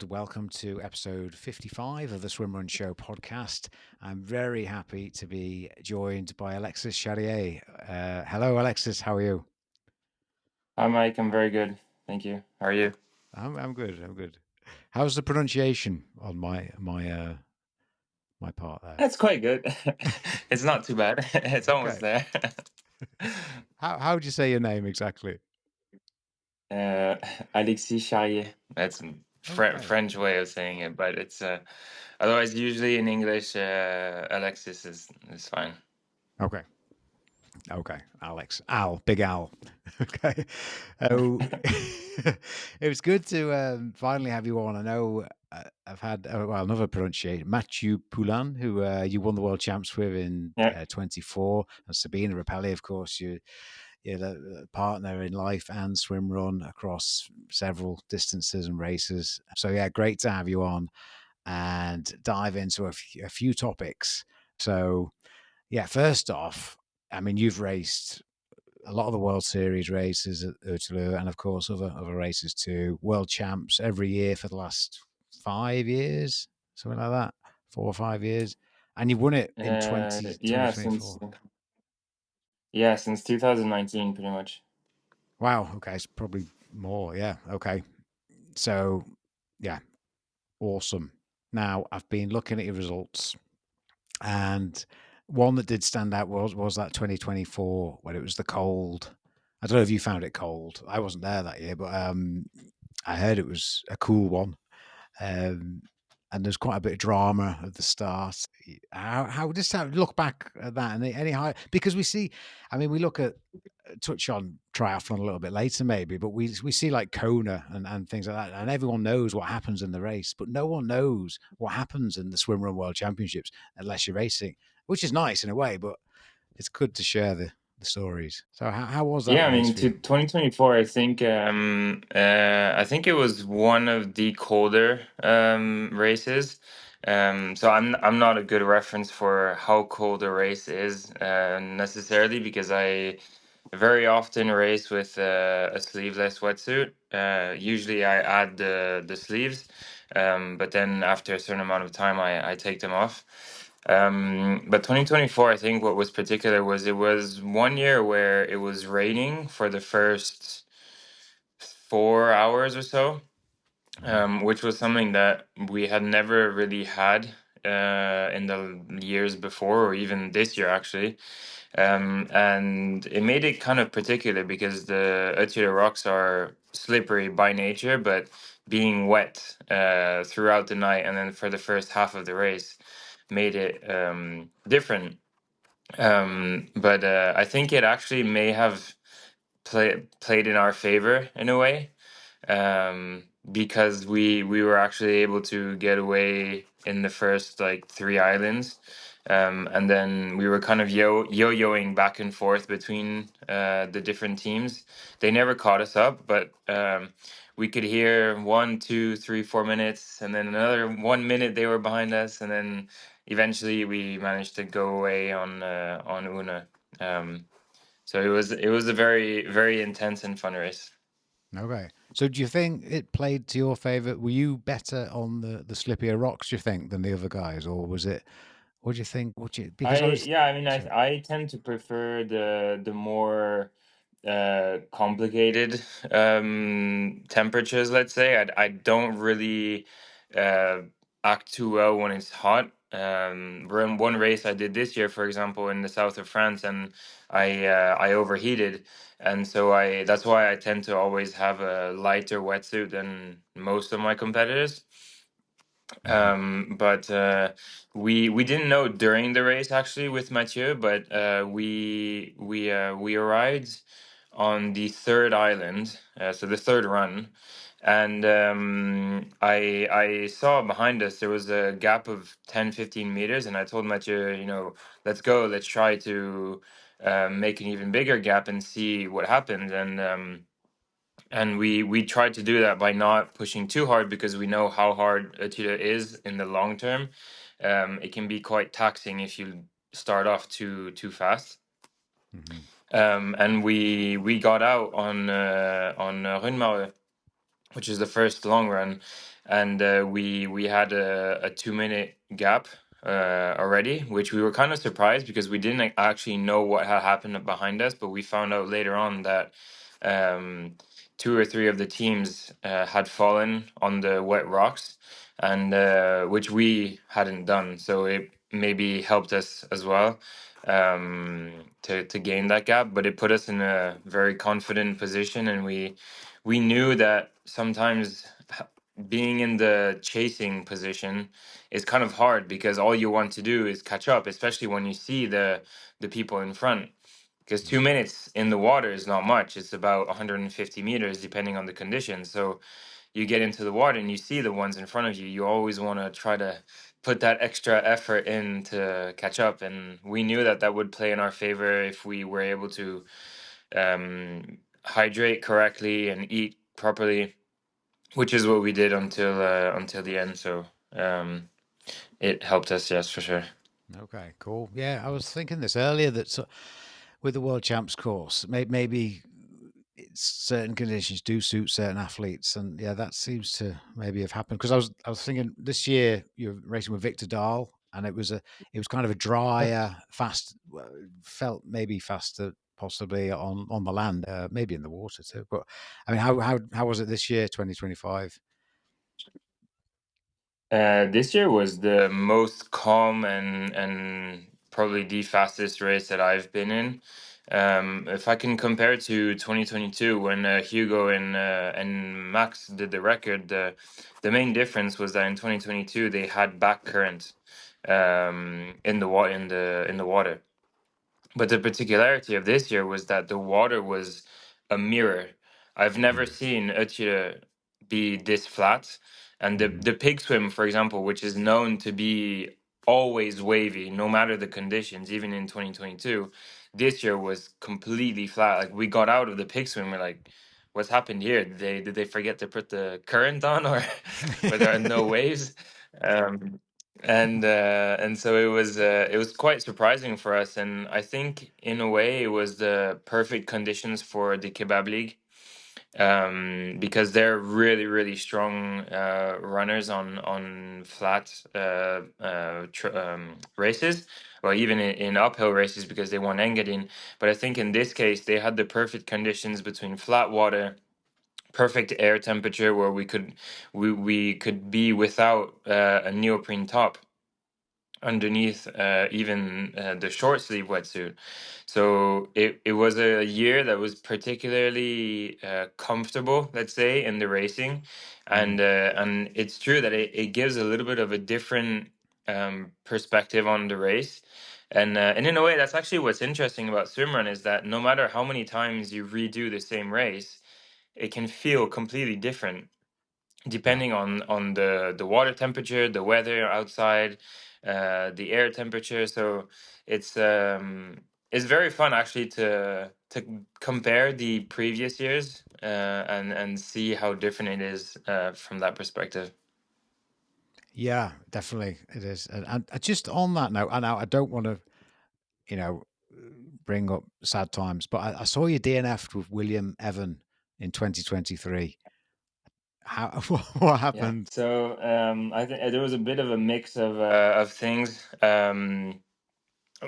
and welcome to episode 55 of the Swimrun Show podcast. I'm very happy to be joined by Alexis Charrier. Hello, Alexis. How are you? Hi, Mike. I'm very good. Thank you. How are you? I'm good. I'm good. How's the pronunciation on my part there? That's quite good. It's not too bad. It's almost Okay. there. How would you say your name exactly? Uh, Alexis Charrier. That's a Okay. French way of saying it, but it's otherwise usually in English, Alexis is fine. Okay. Okay, Alex, Big Al. Okay, oh, it was good to finally have you on. I know I've had another pronunciation, Mathieu Poulin, who you won the world champs with in Yeah. 24, and Sabina Rapelli, of course. You're the partner in life and swim run across several distances and races. So yeah, great to have you on and dive into a few topics. So yeah, first off, I mean, you've raced a lot of the World Series races at OtillO, and of course other races too. World champs every year for the last 5 years, something like that, 4 or 5 years, and you won it in Yeah, 2024. since 2019, pretty much. Wow. Okay, it's probably more. Yeah. Okay. So, yeah, awesome. Now I've been looking at your results, and one that did stand out was that 2024 when it was the cold. I don't know if you found it cold. I wasn't there that year, but I heard it was a cool one. Um, and there's quite a bit of drama at the start. How just look back at that and any high, because we see, I mean, we look at touch on triathlon a little bit later maybe, but we see like Kona and things like that, and everyone knows what happens in the race, but no one knows what happens in the swimrun world championships unless you're racing, which is nice in a way, but it's good to share the stories. So how was that Yeah, I race mean, for to you? 2024, I think it was one of the colder races. So I'm not a good reference for how cold a race is necessarily because I very often race with a sleeveless wetsuit. Usually I add the sleeves, but then after a certain amount of time, I take them off. But 2024, I think what was particular was it was one year where it was raining for the first 4 hours or so, which was something that we had never really had in the years before, or even this year actually. And it made it kind of particular because the OtillO rocks are slippery by nature, but being wet throughout the night and then for the first half of the race made it different. But I think it actually may have played in our favor in a way, because we were actually able to get away in the first like three islands, and then we were kind of yo-yoing back and forth between the different teams. They never caught us up, but we could hear 1, 2, 3, 4 minutes, and then another 1 minute they were behind us, and then eventually we managed to go away on Una. So it was a very intense and fun race. Okay. So do you think it played to your favor? Were you better on the slippier rocks, do you think, than the other guys, or was it? What do you think? Because I was I mean, sorry. I tend to prefer the more complicated temperatures, let's say. I don't really uh act too well when it's hot. Run one race I did this year, for example, in the south of France, and I overheated, and so I that's why I tend to always have a lighter wetsuit than most of my competitors. Mhm. But we didn't know during the race actually with Mathieu, but we arrived on the third island, so the third run, and I saw behind us there was a gap of 10, 15 meters, and I told Mathieu, let's go, let's try to make an even bigger gap and see what happens, and we tried to do that by not pushing too hard because we know how hard OtillO is in the long term. It can be quite taxing if you start off too fast. Mhm. And we got out on Runmare, which is the first long run, and we had a 2 minute gap already, which we were kind of surprised because we didn't actually know what had happened behind us, but we found out later on that um, two or three of the teams had fallen on the wet rocks, and which we hadn't done, so it maybe helped us as well to gain that gap, but it put us in a very confident position, and we knew that sometimes being in the chasing position is kind of hard because all you want to do is catch up, especially when you see the people in front. Because 2 minutes in the water is not much. It's about 150 meters, depending on the conditions. So you get into the water and you see the ones in front of you. You always want to try to put that extra effort in to catch up. And we knew that that would play in our favor if we were able to hydrate correctly and eat properly, which is what we did until the end. So it helped us, yes, for sure. Okay, cool. Yeah, I was thinking this earlier that with the World Champs course, maybe certain conditions do suit certain athletes, and yeah, that seems to maybe have happened because I was thinking this year you're racing with Victor Dahl, and it was kind of a drier, fast, felt maybe faster possibly on the land, maybe in the water too. But I mean, how was it this year, 2025? This year was the most calm and probably the fastest race that I've been in. If I can compare to 2022 when Hugo and Max did the record, the main difference was that in 2022 they had back current in the water. But the particularity of this year was that the water was a mirror. I've never Mm. seen OtillO be this flat. And Mm. the pig swim, for example, which is known to be always wavy, no matter the conditions, even in 2022, this year was completely flat. Like we got out of the pig swim, we're like, what's happened here? Did they forget to put the current on, or were there no waves? Um, and so it was quite surprising for us, and I think in a way it was the perfect conditions for the kebab league, because they're really strong runners on flat races, or even in uphill races because they won Engadin. But I think in this case they had the perfect conditions between flat water, perfect air temperature where we could be without a neoprene top underneath even the short sleeve wetsuit. So it was a year that was particularly comfortable, let's say, in the racing, Mm. and it's true that it gives a little bit of a different perspective on the race. And in a way, that's actually what's interesting about swimrun is that no matter how many times you redo the same race, it can feel completely different Yeah. depending on the water temperature, the weather outside, the air temperature. So it's um it's very fun actually to compare the previous years and see how different it is from that perspective. Yeah, definitely it is. And just on that note, and I don't want to, you know, bring up sad times, but I saw you DNF'd with William Evan in 2023. How what Yeah. happened? So I think there was a bit of a mix of things.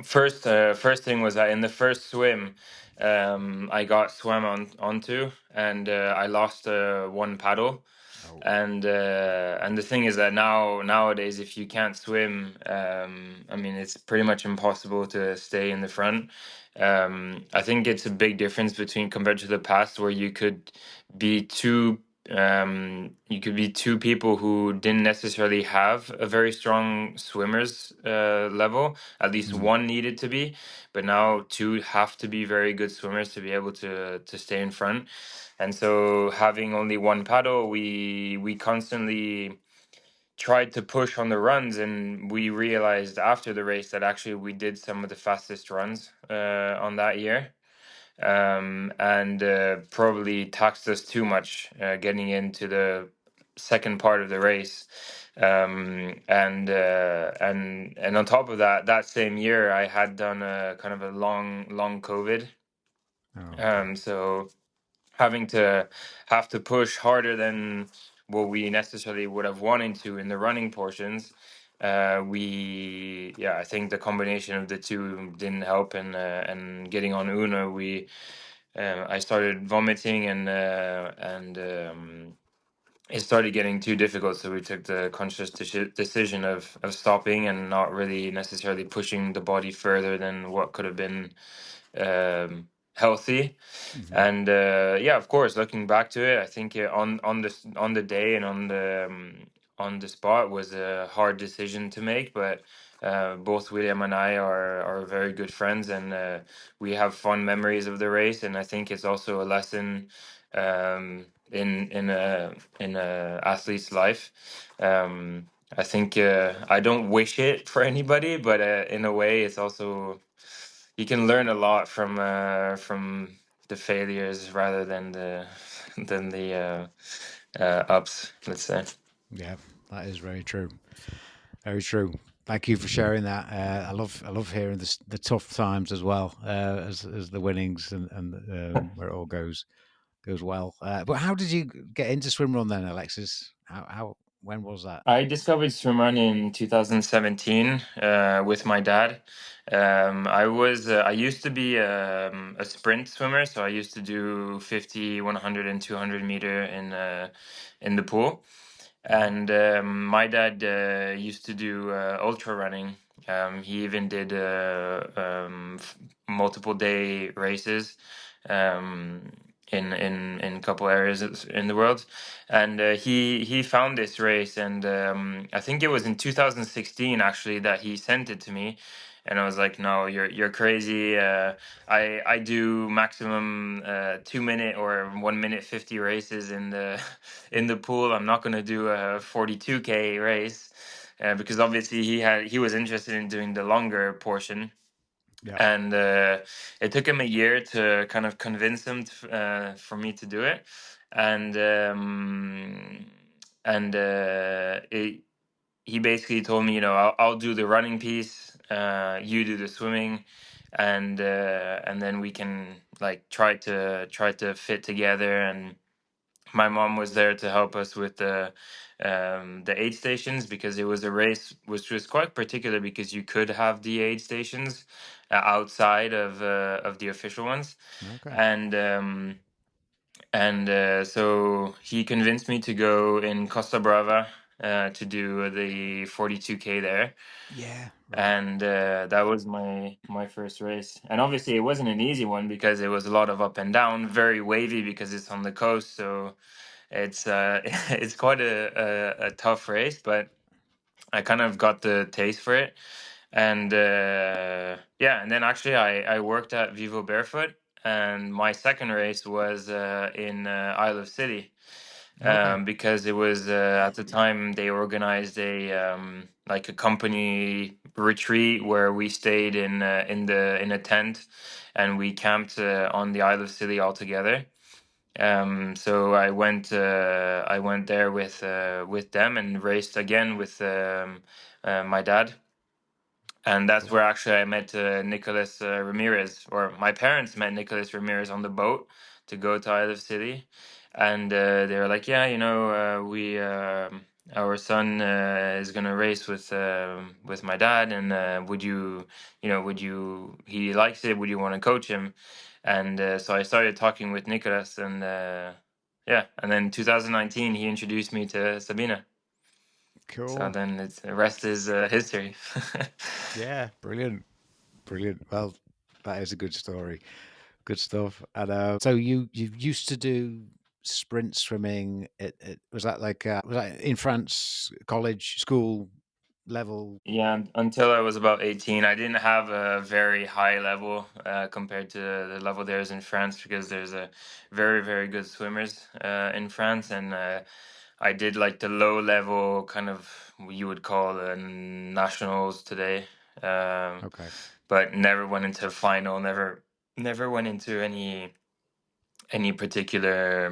First thing was that in the first swim, I got swam onto, and I lost one paddle. Oh. And the thing is that nowadays, if you can't swim, I mean, it's pretty much impossible to stay in the front. I think it's a big difference between compared to the past, where be two you could be two people who didn't necessarily have a very strong swimmers level. At least Mm. one needed to be, but now two have to be very good swimmers to be able to stay in front. And so having only one paddle, we constantly tried to push on the runs, and we realized after the race that actually we did some of the fastest runs on that year, and probably taxed us too much getting into the second part of the race. And on top of that, that same year I had done a kind of a long COVID. Oh, okay. So having to have to push harder than what we necessarily would have wanted to in the running portions. I think the combination of the two didn't help, and getting on Una, I started vomiting, and it started getting too difficult. So we took the conscious decision of stopping and not really necessarily pushing the body further than what could have been healthy. Hmm. And yeah, of course, looking back to it, I think on the day and on the spot was a hard decision to make. But both William and I are very good friends, and we have fond memories of the race. And I think it's also a lesson in a athlete's life. I think I don't wish it for anybody, but in a way, it's also you can learn a lot from the failures rather than the ups, let's say. Yeah, that is very true. Very true. Thank you for sharing that. I love hearing the tough times as well as the winnings and where it all goes well. But how did you get into swimrun then, Alexis? How when was that? I discovered swimrun in 2017 with my dad. I used to be a sprint swimmer, so I used to do 50, 100, and 200 meter in the pool. Hmm. And my dad used to do ultra running. He even did multiple day races um, in a couple areas in the world. And he found this race, and I think it was in 2016 actually that he sent it to me. And I was like, "No, you're crazy. I do maximum 2 minute or 1 minute 50 races in the in the pool. I'm not going to do a 42K race because obviously he was interested in doing the longer portion, Yeah. and it took him a year to kind of convince him for me to do it, and he basically told me, I'll do the running piece, you do the swimming, and then we can like try to fit together. And my mom was there to help us with the aid stations, because it was a race which was quite particular because you could have the aid stations outside of the official ones. Okay. And so he convinced me to go in Costa Brava to do the 42K there. Yeah. Right. And that was my first race, and obviously it wasn't an easy one because it was a lot of up and down, very wavy because it's on the coast. So it's it's quite a tough race, but I kind of got the taste for it. And yeah, and then actually I worked at Vivo Barefoot, and my second race was in Isle of City, Okay. because it was at the time they organized a like a company retreat where we stayed in a tent, and we camped on the Isle of Scilly all together. So I went there with them and raced again with my dad, and that's Cool. where actually I met Nicholas Ramirez, or my parents met Nicholas Ramirez on the boat to go to Isle of City, and they were like, yeah, we our son is gonna race with my dad, and he likes it, would you want to coach him? And so I started talking with Nicholas, and yeah, and then 2019 he introduced me to Sabina. So Cool. then the rest is history. Yeah. Brilliant. Brilliant. Well, that is a good story. Good stuff. And so you used to do sprint swimming. Was that like was that in France, college, school level? Yeah, until I was about 18, I didn't have a very high level compared to the level there is in France, because there's a very, very good swimmers in France. And I did like the low level, kind of what you would call nationals today, um, Okay. but never went into final, never went into any particular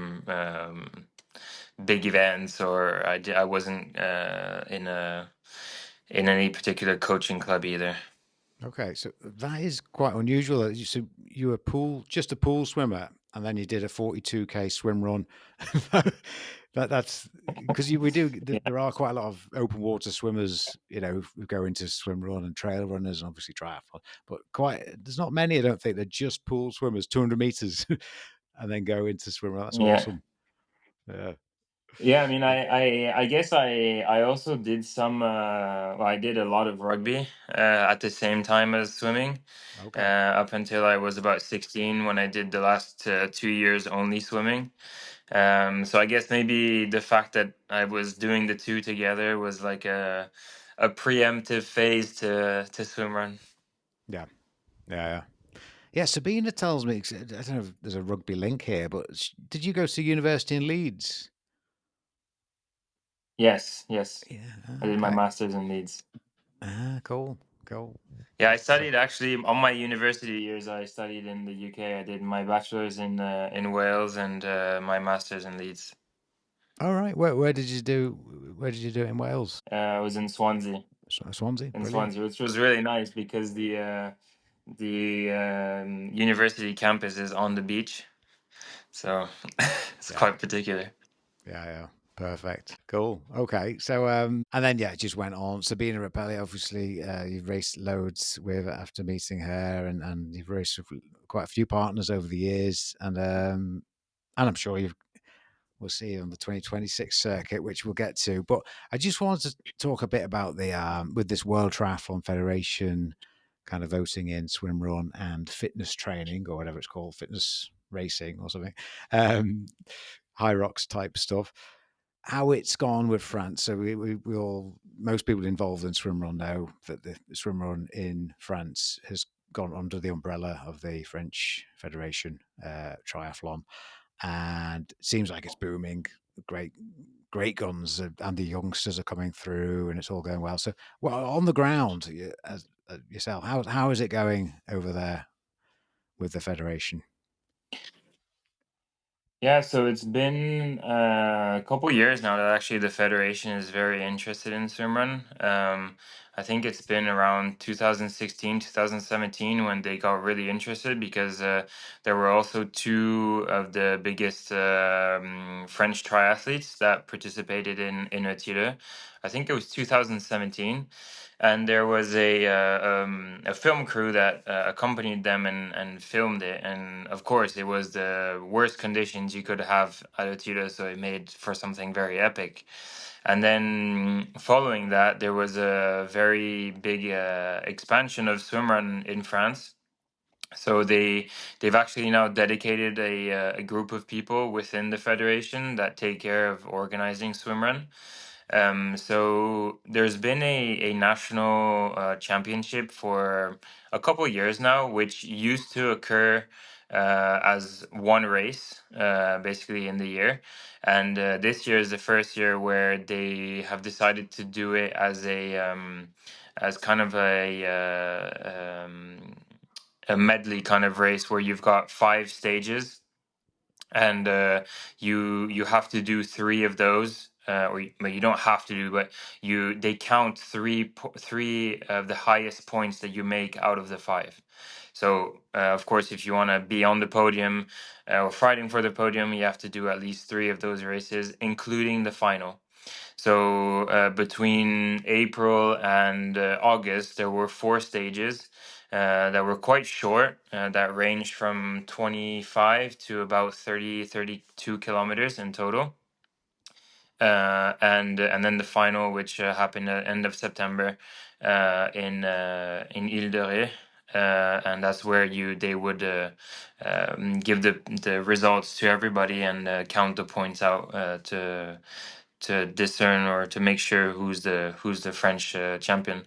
big events, or I wasn't in any particular coaching club either. Okay. So that is quite unusual. So you were just a pool swimmer, and then you did a 42K swim run. That's because we do. Yeah, There are quite a lot of open water swimmers, who go into swim run and trail runners, and obviously triathlon. But there's not many. I don't think they're just pool swimmers, 200 meters, and then go into swim run. That's yeah. awesome. Yeah. Yeah, I mean, I guess I also did some well, I did a lot of rugby at the same time as swimming Okay. up until I was about 16 when I did the last 2 years only swimming. So I guess maybe the fact that I was doing the two together was like a preemptive phase to swim run. Yeah. Yeah. Yeah. Yeah. Sabina tells me. I don't know if there's a rugby link here, but did you go to university in Leeds? Yes, yes. Yeah. I did my Okay. master's in Leeds. Cool. Cool. Yeah, I That's studied actually on my university years. I studied in the UK. I did my bachelor's in Wales and my master's in Leeds. all right. Where did you do? Where did you do it in Wales? I was in Swansea, Swansea. Brilliant. which was really nice because the university campus is on the beach, so it's Yeah. quite particular. Yeah. Yeah. Perfect. Cool. Okay. So, and then yeah, it just went on. Sabina Rapelli, obviously, you've raced loads with after meeting her, and you've raced with quite a few partners over the years, and I'm sure we'll see you on the 2026 circuit, which we'll get to. But I just wanted to talk a bit about the with this World Triathlon Federation kind of voting in swim run and fitness training or whatever it's called, fitness racing or something, um, high rocks type stuff. How it's gone with France. So we all, most people involved in swim run know that the swim run in France has gone under the umbrella of the French Federation Triathlon, and it seems like it's booming. Great, great guns, and the youngsters are coming through, and it's all going well. So, well, on the ground, as yourself, how is it going over there with the federation? Yeah, so it's been a couple years now that actually the federation is very interested in swimrun. I think it's been around 2016, 2017 when they got really interested because there were also two of the biggest French triathletes that participated in OtillO. I think it was 2017, and there was a film crew that accompanied them and filmed it. And of course, it was the worst conditions you could have at OtillO, so it made for something very epic. And then following that, there was a very big expansion of swimrun in France. So they've actually now dedicated a group of people within the federation that take care of organizing swimrun. So there's been a national championship for a couple years now, which used to occur as one race, basically in the year. And this year is the first year where they have decided to do it as kind of a medley kind of race where you've got 5 stages and you have to do three of those well, you don't have to do, but they count three of the highest points that you make out of the five. So of course, if you want to be on the podium or fighting for the podium, you have to do at least three of those races, including the final. So between April and August, there were 4 stages that were quite short, that ranged from 25 to about 30, 32 kilometers in total. And then the final, which happened at end of September in Ile de Ré. And that's where they would give the results to everybody and count the points out to discern or to make sure who's the French champion.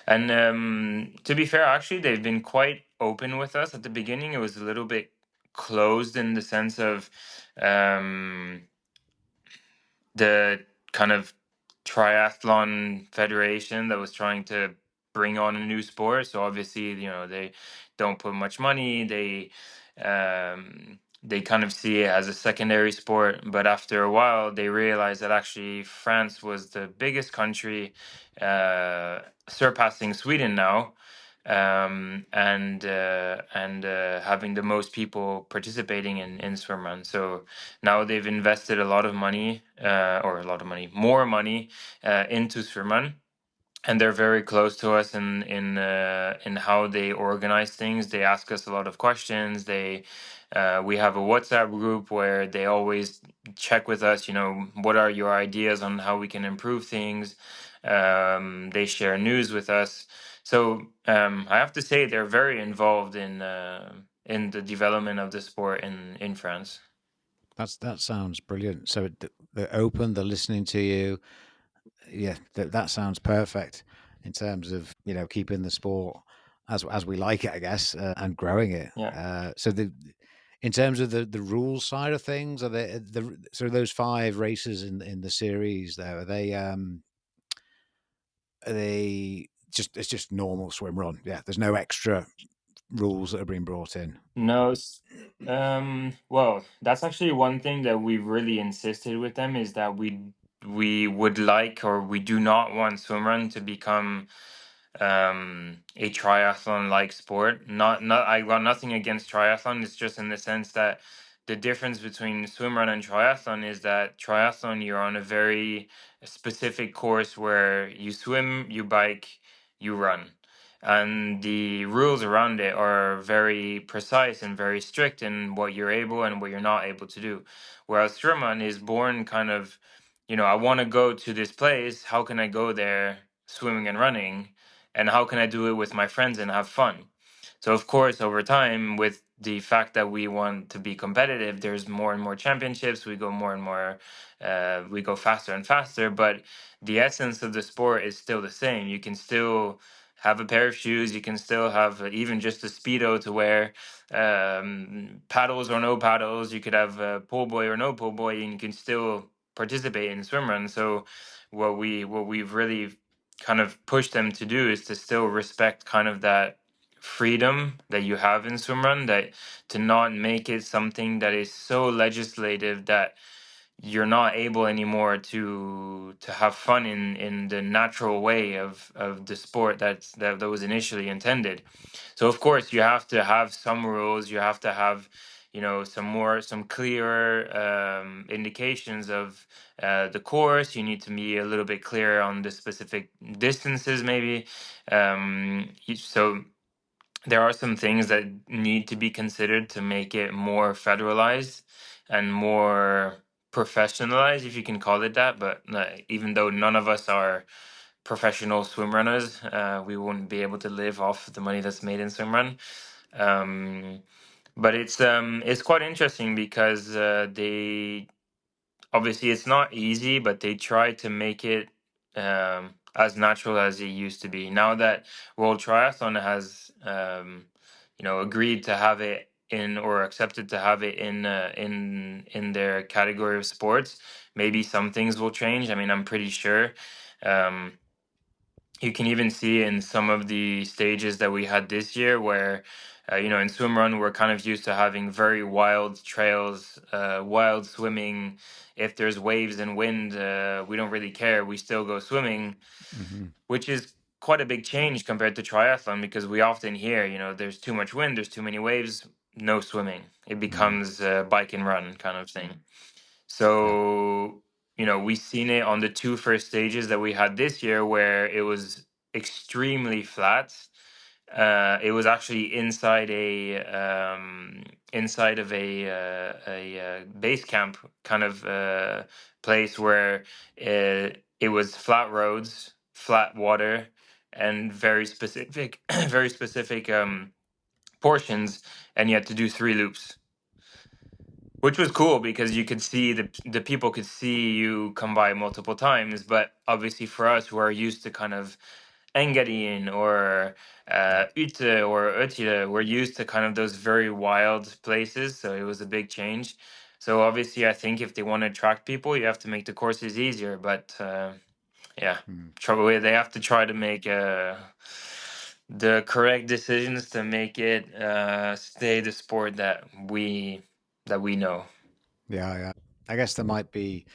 And to be fair, actually, they've been quite open with us. At the beginning, it was a little bit closed in the sense of the kind of triathlon federation that was trying to bring on a new sport. So obviously, they don't put much money. They kind of see it as a secondary sport. But after a while, they realized that actually France was the biggest country, surpassing Sweden now. and having the most people participating in swimrun. So now they've invested a lot of money, or a lot of money, more money into swimrun, and they're very close to us in how they organize things. They ask us a lot of questions. We have a WhatsApp group where they always check with us. You know, what are your ideas on how we can improve things? They share news with us. So I have to say they're very involved in the development of the sport in France. That sounds brilliant. So they're open, they're listening to you. Yeah, that sounds perfect in terms of, keeping the sport as we like it, I guess, and growing it. Yeah. So in terms of the rules side of things, are so those 5 races in the series there, are they just, it's just normal swim run? Yeah, there's no extra rules that are being brought in. No, well, that's actually one thing that we've really insisted with them is that we would like, or we do not want swimrun to become a triathlon like sport. Not I got nothing against triathlon. It's just in the sense that the difference between swimrun and triathlon is that triathlon, you're on a very specific course where you swim, you bike, you run, and the rules around it are very precise and very strict in what you're able and what you're not able to do. Whereas swimrun is born kind of, I want to go to this place. How can I go there swimming and running? And how can I do it with my friends and have fun? So of course, over time, with the fact that we want to be competitive, there's more and more championships. We go more and more, we go faster and faster. But the essence of the sport is still the same. You can still have a pair of shoes. You can still have even just a speedo to wear, paddles or no paddles. You could have a pull boy or no pull boy, and you can still participate in swimrun. So what we've really kind of push them to do is to still respect kind of that freedom that you have in swimrun, that to not make it something that is so legislative that you're not able anymore to have fun in the natural way of the sport that was initially intended. So of course you have to have some rules. You have to have, some clearer indications of the course. You need to be a little bit clearer on the specific distances, maybe. So there are some things that need to be considered to make it more federalized and more professionalized, if you can call it that. But even though none of us are professional swim runners, we wouldn't be able to live off the money that's made in swimrun. Um, but it's quite interesting because they obviously it's not easy, but they try to make it as natural as it used to be. Now that World Triathlon has agreed to have it in, or accepted to have it in their category of sports, maybe some things will change. I mean, I'm pretty sure. Um, you can even see in some of the stages that we had this year where in swimrun we're kind of used to having very wild trails, wild swimming. If there's waves and wind, we don't really care, we still go swimming, Hmm. which is quite a big change compared to triathlon, because we often hear, there's too much wind, there's too many waves, no swimming. It Mm. becomes bike and run kind of thing. Yeah. So, we seen it on the 2 first stages that we had this year where it was extremely flat. It was actually inside of a base camp kind of place where it was flat roads, flat water, and very specific, very specific portions, and you had to do 3 loops, which was cool because you could see the people could see you come by multiple times. But obviously for us who are used to kind of Engadine or Yeah. Ute or OtillO, we're used to kind of those very wild places. So it was a big change. So obviously I think if they want to attract people, you have to make the courses easier. But yeah, Mm. they have to try to make the correct decisions to make it stay the sport that we know. Yeah, yeah. I guess there might be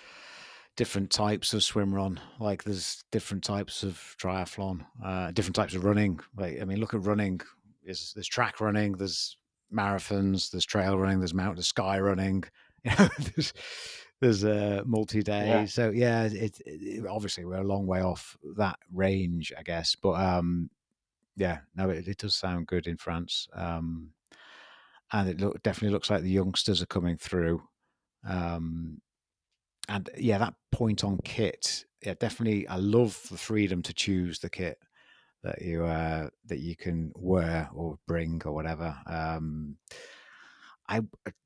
different types of swim run. Like there's different types of triathlon, different types of running. Like I mean, look at running. There's track running, there's marathons, there's trail running, there's sky running. You know, there's multi-day. Yeah. So yeah, obviously we're a long way off that range, I guess. But yeah, no, it does sound good in France. And it definitely looks like the youngsters are coming through. Um, and yeah, that point on kit, yeah, definitely. I love the freedom to choose the kit that you can wear or bring or whatever. I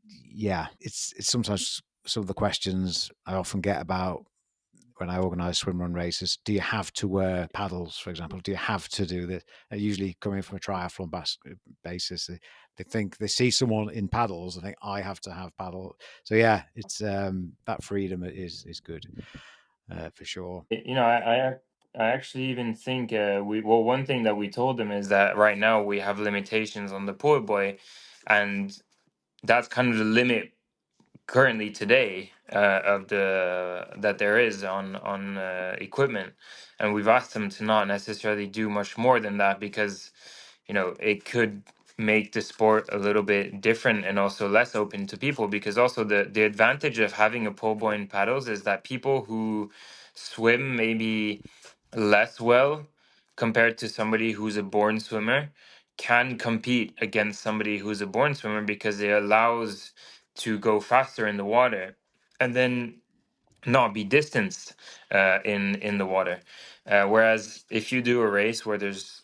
yeah, it's sometimes some of the questions I often get about when I organise swim run races. Do you have to wear paddles, for example? Do you have to do this? Usually coming from a triathlon basis, they think they see someone in paddles and think I have to have paddle. So yeah, it's that freedom is good for sure. You know, I actually even think well, one thing that we told them is that right now we have limitations on the pool boy, and that's kind of the limit currently today of the that there is on equipment, and we've asked them to not necessarily do much more than that because it could make the sport a little bit different and also less open to people, because also the advantage of having a pole buoy and paddles is that people who swim maybe less well compared to somebody who's a born swimmer can compete against somebody who's a born swimmer, because it allows to go faster in the water and then not be distanced in the water. Whereas if you do a race where there's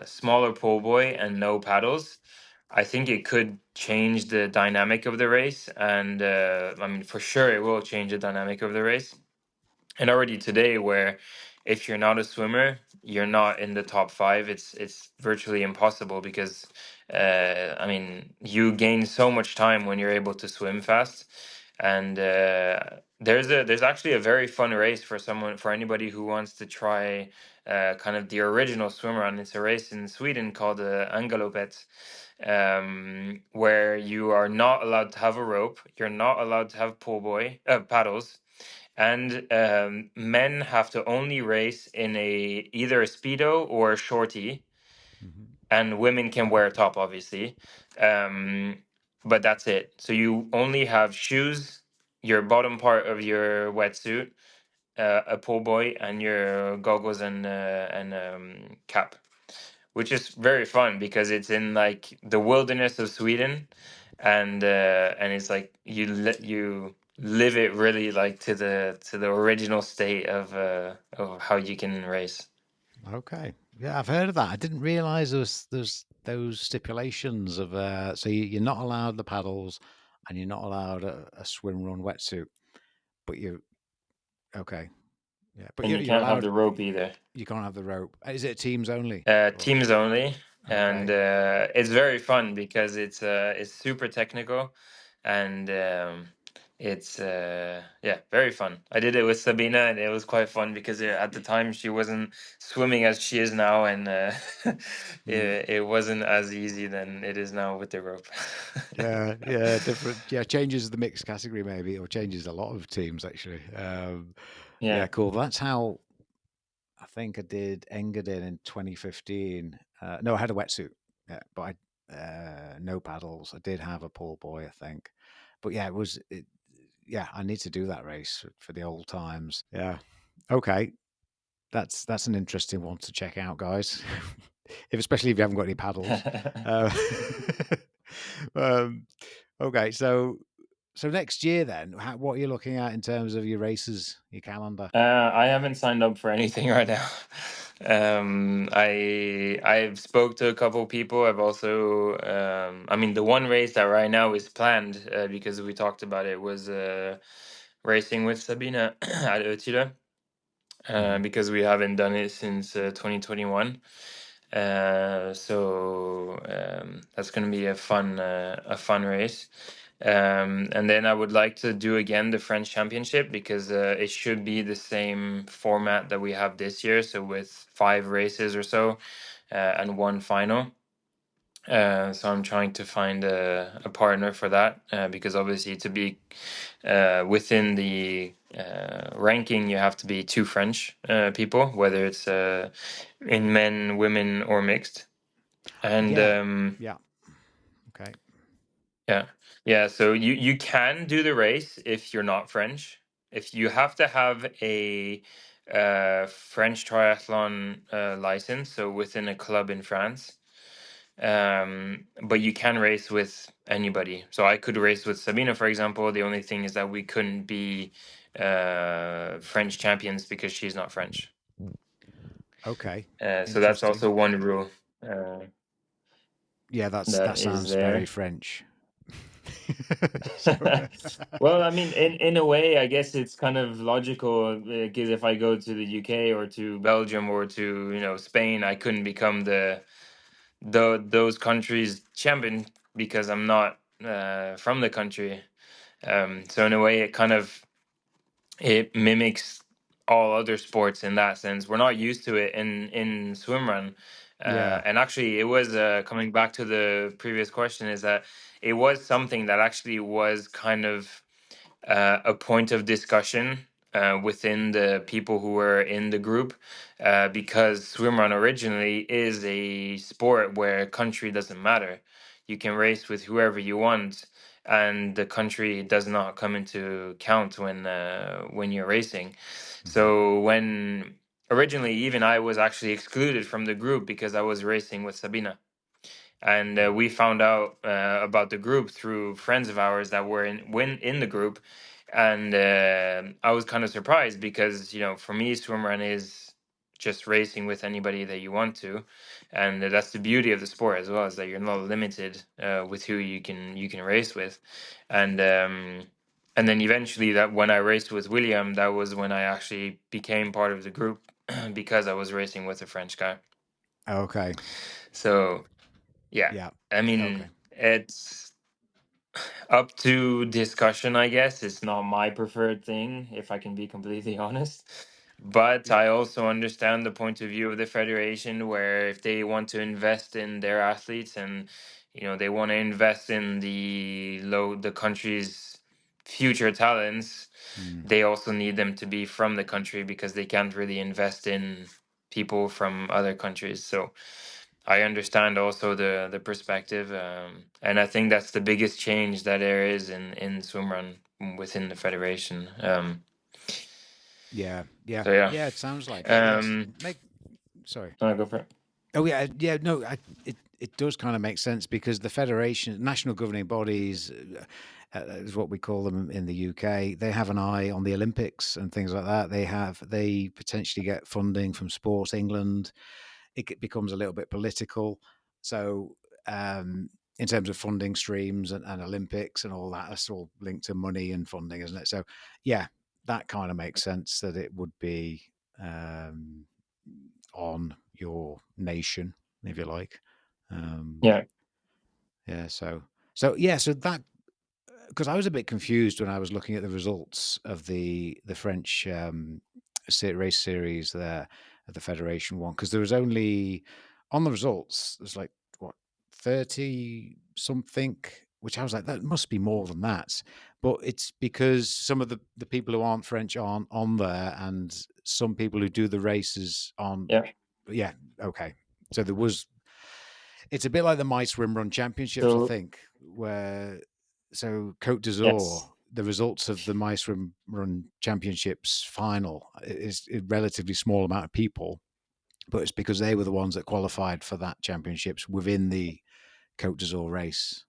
smaller pole buoy and no paddles, I think it could change the dynamic of the race, and I mean for sure it will change the dynamic of the race. And already today, where if you're not a swimmer, you're not in the top five, it's virtually impossible, because I mean you gain so much time when you're able to swim fast. And there's actually a very fun race for anybody who wants to try kind of the original swimmer, and it's a race in Sweden called Angalopet, where you are not allowed to have a rope, you're not allowed to have pull buoy paddles, and men have to only race in either a speedo or a shorty, Mhm. and women can wear a top, obviously. Um, but that's it. So you only have shoes, your bottom part of your wetsuit, a pull buoy, and your goggles and cap, which is very fun because it's in like the wilderness of Sweden, and it's like you live it really like to the original state of how you can race. Okay. Yeah, I've heard of that. I didn't realize there's those stipulations of so you're not allowed the paddles and you're not allowed a swim run wetsuit, but you okay. Yeah, but And you you're can't have allowed the rope either. you can't have the rope. Is it teams only? Or Teams only, and okay. it's very fun because it's super technical, and it's yeah, very fun. I did it with Sabina, and it was quite fun because at the time she wasn't swimming as she is now, and Mm. it wasn't as easy than it is now with the rope. Yeah, yeah, different. Yeah, changes the mixed category maybe, or changes a lot of teams actually. Yeah. Yeah, cool. That's how I think I did Engadin in 2015. No, I had a wetsuit, yeah, but I no paddles. I did have a pull buoy, I think. But yeah, yeah, I need to do that race for the old times. Yeah. Okay. That's an interesting one to check out, guys. If especially if you haven't got any paddles. Uh, um, okay, so next year then, what are you looking at in terms of your races, your calendar? I haven't signed up for anything right now. I've spoke to a couple people. I've also, I mean, the one race that right now is planned because we talked about it was racing with Sabina at OtillO, Hmm. because we haven't done it since 2021. So that's going to be a fun race. And then I would like to do again the French Championship, because it should be the same format that we have this year. So with 5 races or so, and one final. So I'm trying to find a partner for that, because obviously to be within the ranking, you have to be two French people, whether it's in men, women, or mixed. And Yeah. Yeah. Okay. yeah, yeah. So you can do the race if you're not French. If you have to have a French triathlon license, so within a club in France. But you can race with anybody. So I could race with Sabina, for example. The only thing is that we couldn't be French champions because she's not French. Okay. So that's Interesting. also one rule uh, Yeah, that that is sounds very there. French. So, Well, I mean, in a way, I guess it's kind of logical because if I go to the UK or to Belgium or to Spain, I couldn't become those countries champion because I'm not from the country. So in a way, it mimics all other sports in that sense. We're not used to it in swimrun. yeah. And actually, it was coming back to the previous question, is that it was something that actually was kind of a point of discussion within the people who were in the group, because swimrun originally is a sport where country doesn't matter. You can race with whoever you want, and the country does not come into count when you're racing. Hmm. So when originally, even I was actually excluded from the group because I was racing with Sabina. And we found out about the group through friends of ours that were in the group, and I was kind of surprised because for me, swimrun is just racing with anybody that you want to, and that's the beauty of the sport as well, is that you're not limited with who you can race with, and then eventually, that when I raced with William, that was when I actually became part of the group because I was racing with a French guy. Okay. So yeah, Yeah. I Okay. mean, it's up to discussion, I guess. It's not my preferred thing, if I can be completely honest. But Yeah. I also understand the point of view of the federation, where if they want to invest in their athletes and they want to invest in the country's future talents, Mm. they also need them to be from the country because they can't really invest in people from other countries. So I understand also the perspective, and I think that's the biggest change that there is in swimrun within the federation. Yeah. Yeah. So yeah, Yeah. It sounds like it. Yes. um, Make. Sorry. I go for it. Oh yeah. Yeah. No. It does kind of make sense because the federation, national governing bodies, is what we call them in the UK. They have an eye on the Olympics and things like that. They potentially get funding from Sports England. Becomes a little bit political. So, in terms of funding streams and Olympics and all that, that's all linked to money and funding, isn't it? So, yeah, that kind of makes sense that it would be um, on your nation, if you like. Um, Yeah, yeah. So that because I was a bit confused when I was looking at the results of the French race series there at the Federation one because there was only on the results there's like what 30 something, which I was like that must be more than that, but it's because some of the people who aren't French aren't on there, and some people who do the races on. yeah. Yeah, okay. So there was it's a bit like the My Swim Run Championships, I So think, where so Cote d'Azur, yes, the results of the My Swim Run Championships final is a relatively small amount of people, but it's because they were the ones that qualified for that championships within the Cote d'Azur race.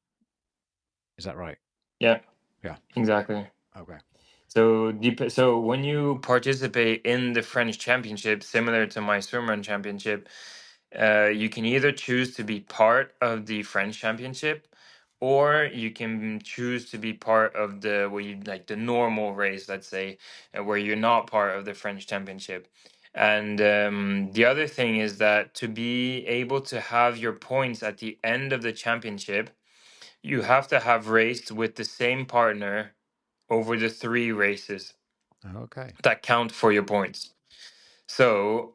Is that right? yeah, Yeah. exactly. Okay. So when you participate in the French championship, similar to my swimrun championship, you can either choose to be part of the French championship, or you can choose to be part of the where you like the normal race, let's say, where you're not part of the French championship. And the other thing is that to be able to have your points at the end of the championship, you have to have raced with the same partner over the three races Okay. that count for your points. So,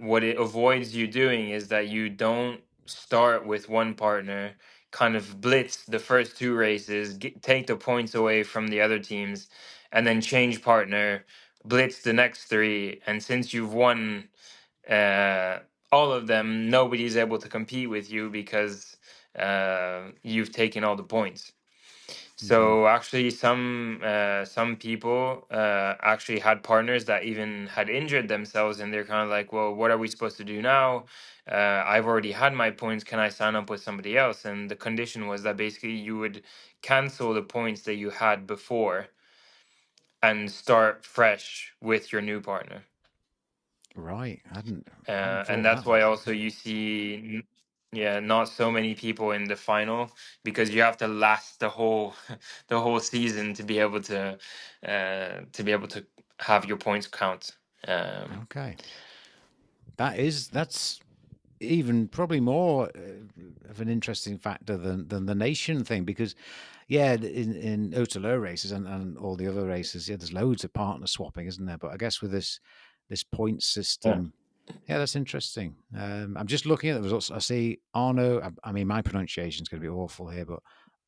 what it avoids you doing is that you don't. start with one partner, kind of blitz the first two races, take the points away from the other teams, and then change partner, blitz the next three. And since you've won uh, all of them, nobody's able to compete with you because you've taken all the points. Hmm. So actually, some people actually had partners that even had injured themselves, and they're kind of like, "Well, what are we supposed to do now? I've already had my points. Can I sign up with somebody else?" And the condition was that basically you would cancel the points that you had before and start fresh with your new partner. Right. I hadn't And thought that's that why one. also Okay. you see, yeah, not so many people in the final because you have to last the whole the whole season to be able to have your points count. Okay. That's even probably more of an interesting factor than the nation thing, because yeah, in OtillO races and all the other races, yeah, there's loads of partner swapping, isn't there? But I guess with this point Yeah, system, yeah, that's interesting. I'm just looking at the results. I see Arno. I mean, my pronunciation is going to be awful here, but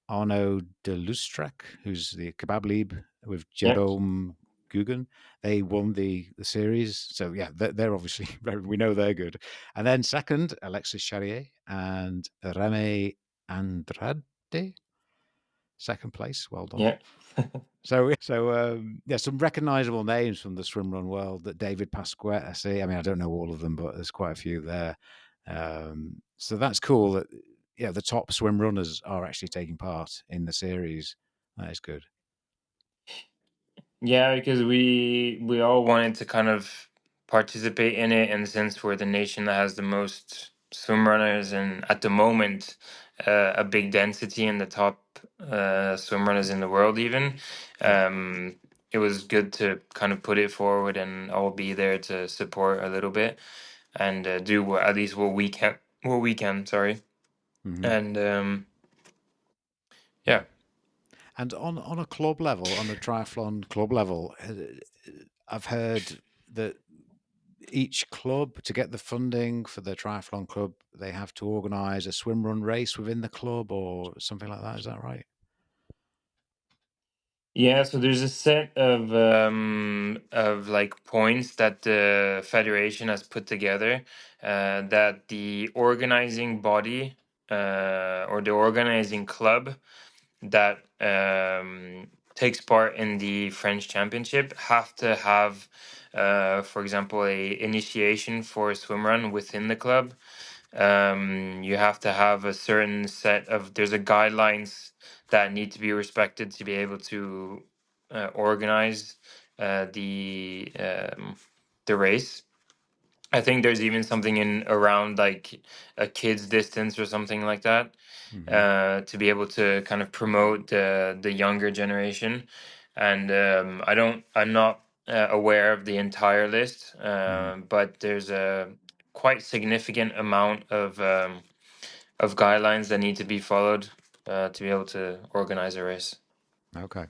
Arno de Lustrek, who's the kebab lead with yeah, Jerome Gugan. They won the series. So, yeah, they're obviously, we know they're good. And then second, Alexis Charrier and Remy Andrade, second place. Well done. yeah. So yeah, some recognizable names from the swimrun world. That David Pasquet, I see. I mean, I don't know all of them, but there's quite a few there. So that's cool that yeah, the top swim runners are actually taking part in the series. That is good. Yeah, because we all wanted to kind of participate in it, and since we're the nation that has the most swim runners, and at the moment a big density in the top swim runners in the world, even Yeah. um, it was good to kind of put it forward and all be there to support a little bit and do at least what we can. What we can, sorry, Hmm. and Yeah. yeah. And on a club level, on a triathlon club level, I've heard that each club, to get the funding for the triathlon club, they have to organise a swim run race within the club or something like that. Is that right? Yeah, so there's a set of like points that the federation has put together that the organizing body or the organizing club that takes part in the French championship have to have, for example, a initiation for a swim run within the club. You have to have a certain set of there's a guidelines that need to be respected to be able to organize the race. I think there's even something in around like a kid's distance or something like that Hmm. to be able to kind of promote the younger generation. And I'm not aware of the entire list, Hmm. but there's a quite significant amount of guidelines that need to be followed to be able to organize a race. Okay.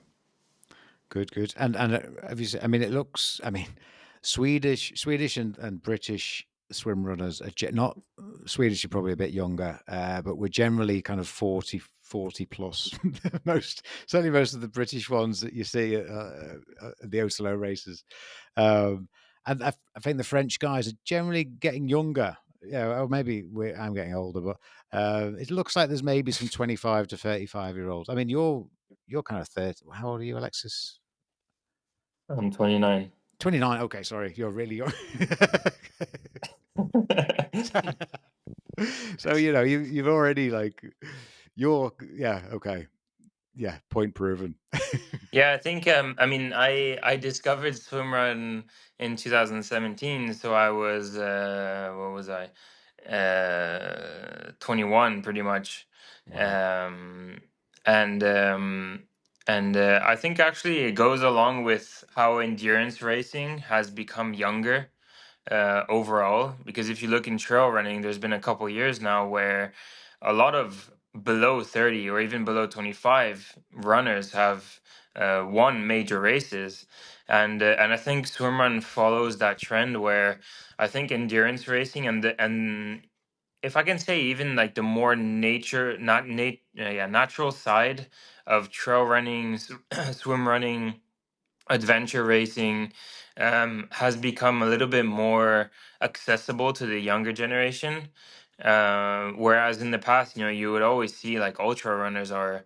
Good, good. And have you seen, I mean, it looks, I mean, Swedish and British swim runners are not Swedish are probably a bit younger, but we're generally kind of 40 plus. Certainly most of the British ones that you see at the OtillO races. Um, and I think the French guys are generally getting younger. Yeah, or maybe I'm getting older, but it looks like there's maybe some 25 to 35-year-olds. I mean, you're kind of 30. How old are you, Alexis? I'm 29. 29. Okay, sorry. You're really young. So, you've already like, yeah, okay. Yeah, point proven. Yeah, I think I mean I discovered swimrun in 2017, so I was what was I? 21 pretty much. Wow. Um and um and I think actually it goes along with how endurance racing has become younger overall. Because if you look in trail running, there's been a couple years now where a lot of below 30 or even below 25 runners have won major races. And I think swimrun follows that trend where I think endurance racing and if I can say, even like the more nature, not nat, yeah, natural side of trail running, swim running, adventure racing, has become a little bit more accessible to the younger generation. Whereas in the past, you would always see like ultra runners are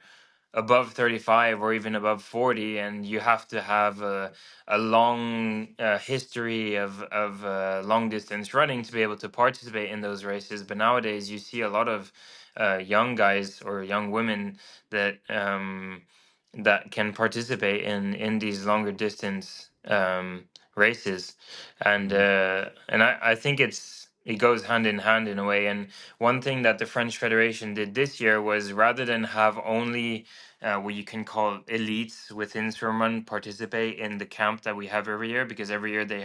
above 35 or even above 40, and you have to have a long history of long distance running to be able to participate in those races. But nowadays you see a lot of young guys or young women that can participate in these longer distance races, Mm. and I think it goes hand in hand in a way. And one thing that the French Federation did this year was, rather than have only what you can call elites within swimrun participate in the camp that we have every year, because every year they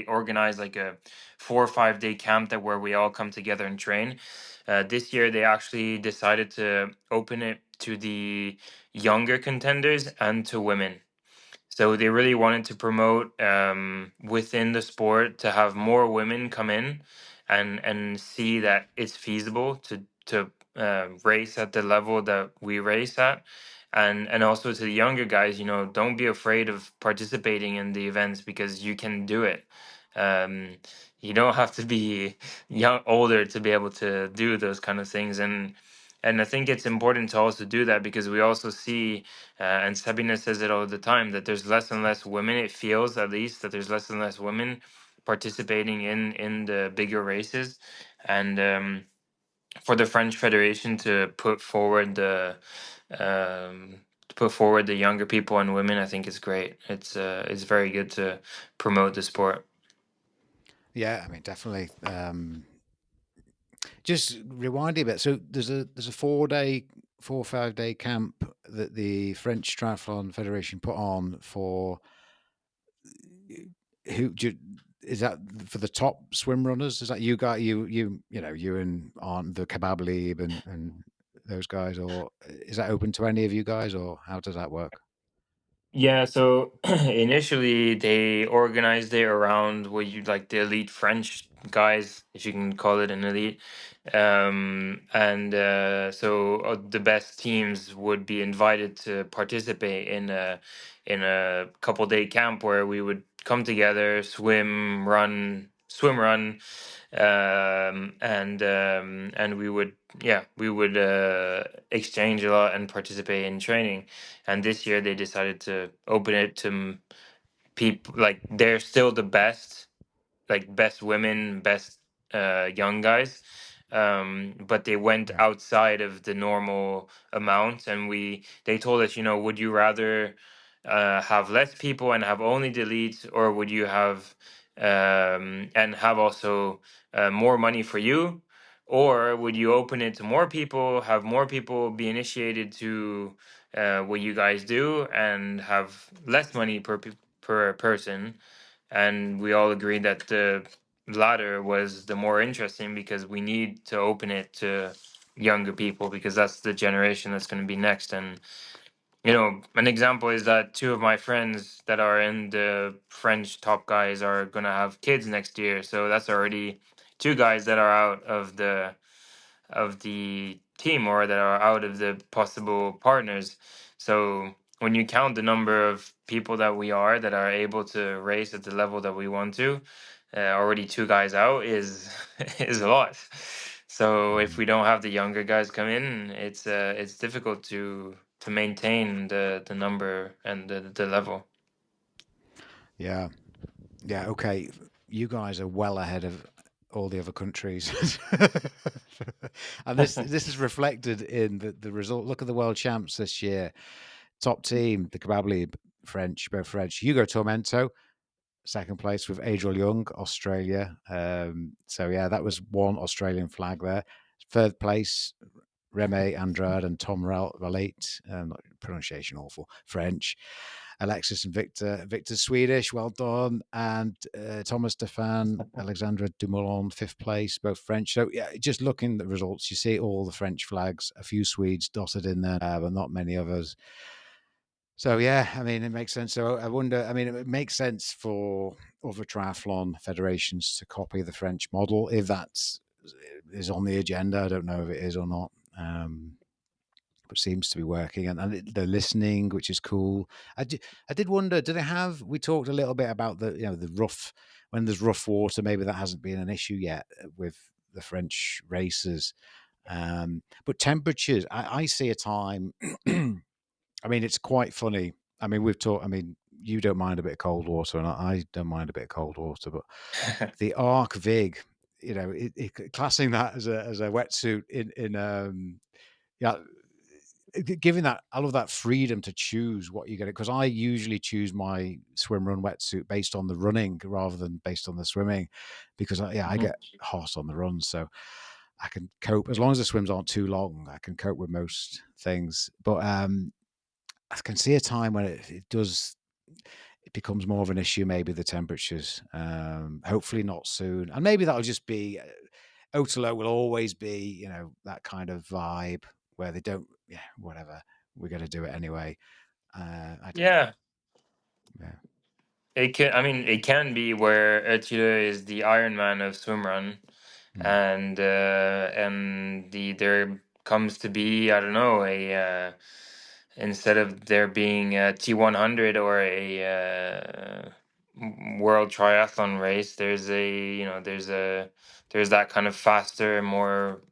organize like a 4 or 5 day camp that where we all come together and train. This year they actually decided to open it to the younger contenders and to women. So they really wanted to promote within the sport to have more women come in and see that it's feasible to race at the level that we race at, and also to the younger guys, don't be afraid of participating in the events because you can do it. Um, you don't have to be older to be able to do those kind of things, and I think it's important to also do that because we also see, and Sabina says it all the time, that there's less and less women. It feels, at least, that there's less and less women participating in the bigger races, and for the French Federation to put forward the younger people and women, I think it's great. It's very good to promote the sport. Yeah, I mean, definitely. Just rewinding a bit. So there's a 4 day, 4 or 5 day camp that the French Triathlon Federation put on for who is that for the top swim runners? Is that you guys, you and on the Kebab League and those guys, or is that open to any of you guys, or how does that work? Yeah, so initially they organized it around what you like the elite French guys, if you can call it an elite. And so the best teams would be invited to participate in a couple day camp where we would come together, swim run, and we would exchange a lot and participate in training. And this year they decided to open it to people, like they're still the best, like best women, best young guys. But they went Yeah. outside of the normal amount, and they told us, would you rather have less people and have only the elites, or would you have and have also more money for you, or would you open it to more people, have more people be initiated to what you guys do, and have less money per person? And we all agreed that the latter was the more interesting because we need to open it to younger people because that's the generation that's going to be next. And an example is that two of my friends that are in the French top guys are going to have kids next year, so that's already two guys that are out of the team, or that are out of the possible partners. So when you count the number of people that are able to race at the level that we want to, already two guys out is is a lot. So if Mm. we don't have the younger guys come in, it's difficult to maintain the number and the level. Yeah. Yeah. Okay. You guys are well ahead of all the other countries, and this is reflected in the result. Look at the world champs this year. Top team, the Kebab French, both French. Hugo Tormento, second place with Adriel Young, Australia. So yeah, that was one Australian flag there. Third place, Reme Andrade and Tom Relate. Pronunciation awful. French. Alexis and Victor. Victor's Swedish. Well done. And Thomas Stefan, Alexandra Dumoulin, fifth place, both French. So yeah, just looking at the results, you see all the French flags. A few Swedes dotted in there, but not many others. So yeah, I mean, it makes sense. So I wonder. I mean, it makes sense for other triathlon federations to copy the French model if that's is on the agenda. I don't know if it is or not. But seems to be working, and they're listening, which is cool. I did wonder, do they have? We talked a little bit about the rough, when there's rough water. Maybe that hasn't been an issue yet with the French races, but temperatures. I see a time. I mean, it's quite funny. I mean, we've talked. I mean, you don't mind a bit of cold water, and I don't mind a bit of cold water, but the Arc Vig, classing that as a wetsuit yeah, giving that all of that freedom to choose what you get, because I usually choose my swim run wetsuit based on the running rather than based on the swimming, because I Mhm. get hot on the run, so I can cope as long as the swims aren't too long. I can cope with most things, but I can see a time when it becomes more of an issue. Maybe the temperatures. Hopefully not soon, and maybe that'll just be. OtillO will always be, that kind of vibe where they don't, yeah, whatever, we're going to do it anyway. I don't know. Yeah, Yeah. it can. I mean, it can be where OtillO is the Iron Man of swimrun, Mm. and there comes to be, I don't know, a instead of there being a T100 or a world triathlon race, there's there's that kind of faster, more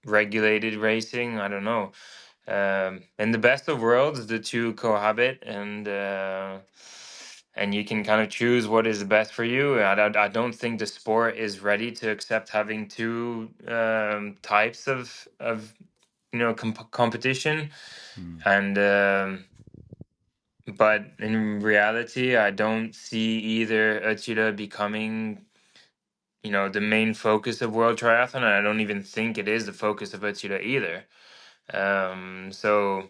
regulated racing. I don't know. In the best of worlds, the two cohabit, and you can kind of choose what is the best for you. I don't think the sport is ready to accept having two types of competition, Mm. and but in reality, I don't see either Achira becoming the main focus of world triathlon, and I don't even think it is the focus of Achira either. So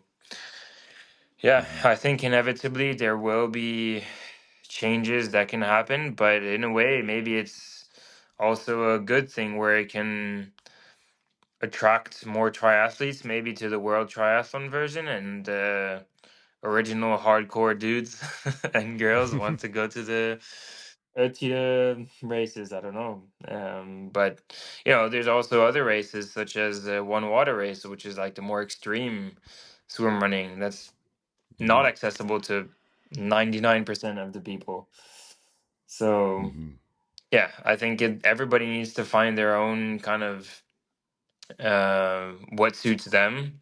yeah, Mm-hmm. I think inevitably there will be changes that can happen, but in a way, maybe it's also a good thing where it can attract more triathletes, maybe to the world triathlon version, and original hardcore dudes and girls want to go to the races. I don't know, but there's also other races such as one water race, which is like the more extreme swim running. That's not Mm. accessible to 99% of the people. So Mm-hmm. yeah, I think everybody needs to find their own kind of what suits them,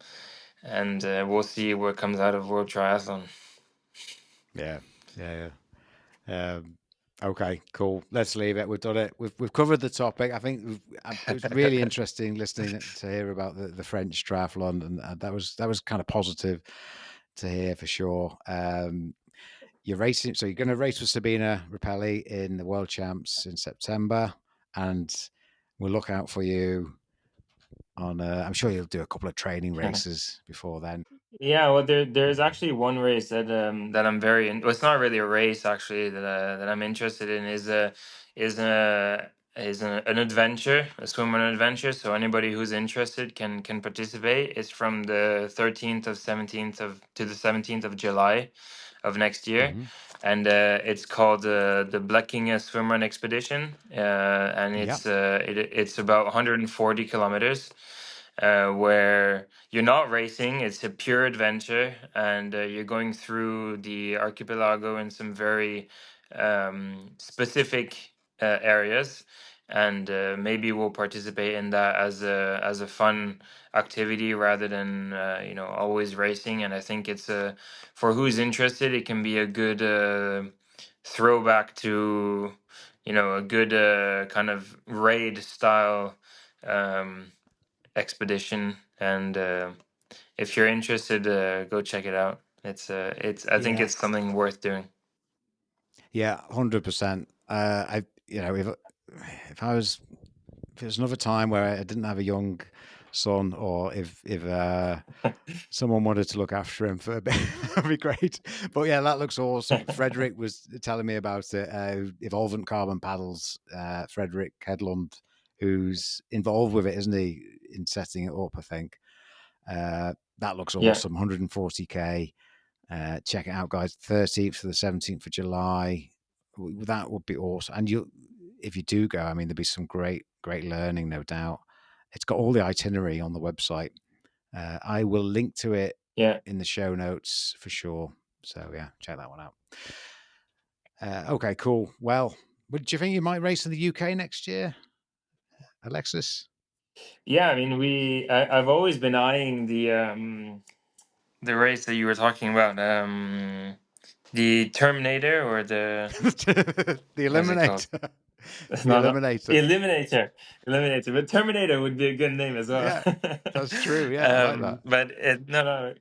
and we'll see what comes out of World Triathlon. Yeah. Yeah. Yeah. Okay, cool. Let's leave it. We've done it. We've covered the topic. I think it was really interesting listening to hear about the French triathlon, and that was kind of positive to hear for sure. You're racing, so you're going to race with Sabina Rapelli in the World Champs in September, and we'll look out for you on. I'm sure you'll do a couple of training races before then. Yeah, well, there's Um, actually one race that I'm very well, it's not really a race actually that I'm interested in is a an adventure, a swim and adventure. So anybody who's interested can participate. It's from the 13th of 17th of to the 17th of July of next year, mhm. and it's called the Blekkinge Swimrun Expedition, and Yeah. it's about 140 kilometers, where you're not racing; it's a pure adventure, and you're going through the archipelago in some very specific areas. And maybe we'll participate in that as a fun activity rather than always racing. And I think it's for who's interested, it can be a good throwback to a good kind of raid style um, expedition. And if you're interested, go check it out. It's I think Yeah. it's something worth doing. Yeah. 100%. If I was if it was another time where I didn't have a young son, or if someone wanted to look after him for a bit, that'd be great. But yeah, that looks awesome. Frederick was telling me about it. Evolvent Carbon Paddles, Frederick Hedlund, who's involved with it, isn't he, in setting it up? I think that looks Yeah. awesome. 140k. Check it out, guys. 13th to the 17th of July. That would be awesome. And if you do go, I mean, there'll be some great learning, no doubt. It's got all the itinerary on the website. I will link to it Yeah. in the show notes for sure. So yeah, check that one out. Okay, cool. Well, do you think you might race in the UK next year, Alexis? Yeah, I mean, I've always been eyeing the race that you were talking about, the Terminator or the The what is it called? Eliminator. The No, no, Eliminator. Eliminator. But Terminator would be a good name as well. Yeah, that's true. Yeah, I like that. But no, no.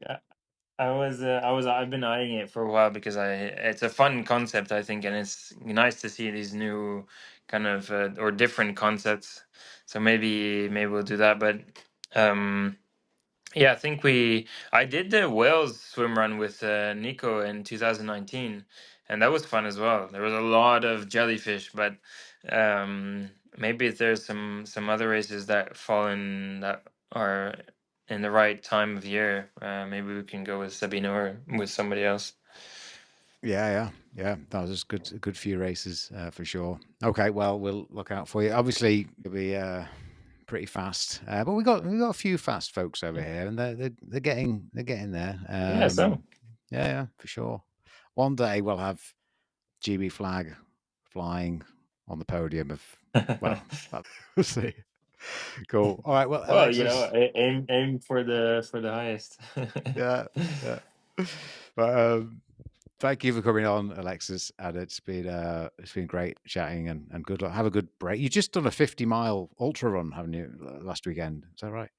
I've been eyeing it for a while because it's a fun concept, I think, and it's nice to see these new kind of or different concepts. So maybe we'll do that. But um, yeah, I think I did the Wales swim run with Nico in 2019, and that was fun as well. There was a lot of jellyfish, but maybe if there's some other races that fall in that are in the right time of year, maybe we can go with Sabina or with somebody else. Yeah. That was a good few races for sure. Okay, well, we'll look out for you. Obviously, it'll be pretty fast, but we got a few fast folks over here, and they're getting there. Yeah, so Yeah, for sure. One day we'll have GB flag flying on the podium of well, we'll see. Cool. All right. Well, well, Alexis. aim for the highest. Yeah, yeah. But thank you for coming on, Alexis, and it's been great chatting and good luck. Have a good break. You just done a 50-mile ultra run, haven't you, last weekend? Is that right?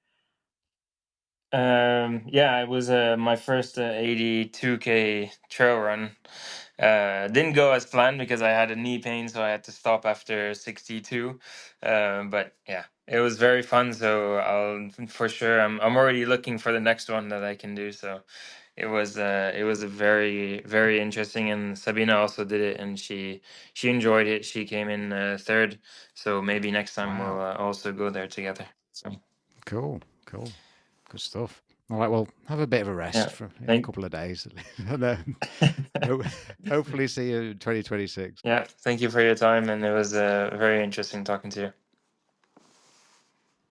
Yeah, it was my first 82K trail run. Didn't go as planned because I had a knee pain, so I had to stop after 62. But yeah, it was very fun. So I'll for sure. I'm already looking for the next one that I can do. So it was a very interesting. And Sabina also did it, and she enjoyed it. She came in third. So maybe next time we'll Wow. also go there together. So Cool. Good stuff. All right. Well, have a bit of a rest yeah, for a thank. couple of days, and then hopefully see you in 2026. Yeah, thank you for your time, and it was very interesting talking to you.